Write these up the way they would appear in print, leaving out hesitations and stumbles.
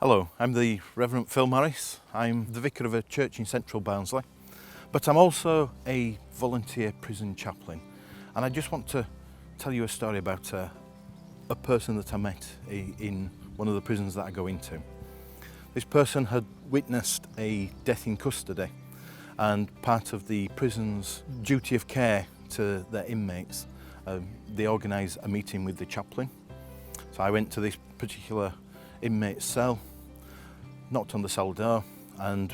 Hello, I'm the Reverend Phil Morris. I'm the vicar of a church in central Barnsley, but I'm also a volunteer prison chaplain. And I just want to tell you a story about a person that I met in one of the prisons that I go into. This person had witnessed a death in custody, and part of the prison's duty of care to their inmates, they organise a meeting with the chaplain. So I went to this particular inmate's cell, knocked on the cell door and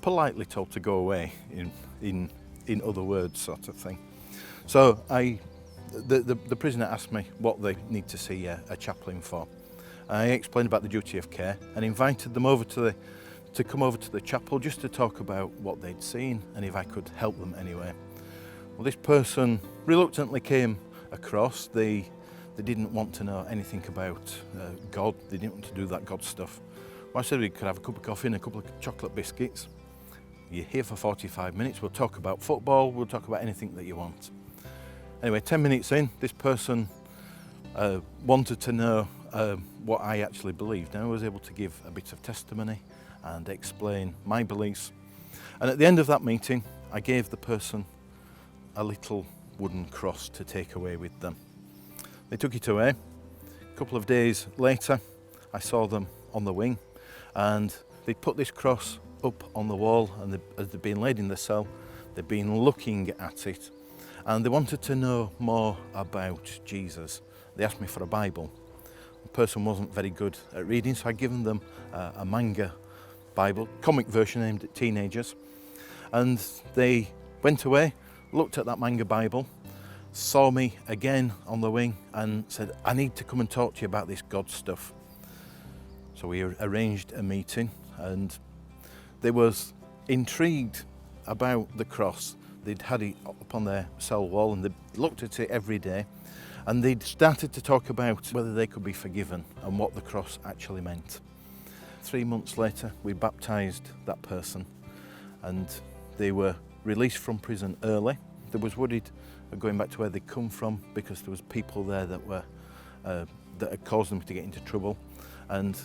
politely told to go away in other words, sort of thing. So the prisoner asked me what they need to see a chaplain for. I explained about the duty of care and invited them over to come over to the chapel just to talk about what they'd seen and if I could help them anyway. Well, this person reluctantly came across. They didn't want to know anything about God. They didn't want to do that God stuff. Well, I said we could have a cup of coffee and a couple of chocolate biscuits. You're here for 45 minutes. We'll talk about football. We'll talk about anything that you want. Anyway, 10 minutes in, this person wanted to know what I actually believed. And I was able to give a bit of testimony and explain my beliefs. And at the end of that meeting, I gave the person a little wooden cross to take away with them. They took it away. A couple of days later, I saw them on the wing and they'd put this cross up on the wall, and as they'd been laid in the cell, they'd been looking at it and they wanted to know more about Jesus. They asked me for a Bible. The person wasn't very good at reading, so I'd given them a manga Bible, comic version aimed at teenagers, and they went away, looked at that manga Bible, saw me again on the wing and said, I need to come and talk to you about this God stuff. So we arranged a meeting and they was intrigued about the cross. They'd had it up on their cell wall and they looked at it every day, and they'd started to talk about whether they could be forgiven and what the cross actually meant. 3 months later, we baptised that person and they were released from prison early. They was worried of going back to where they'd come from because there was people there that had caused them to get into trouble. And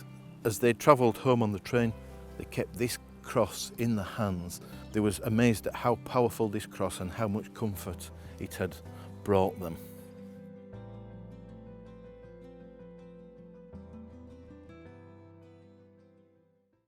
as they travelled home on the train, they kept this cross in their hands. They was amazed at how powerful this cross and how much comfort it had brought them.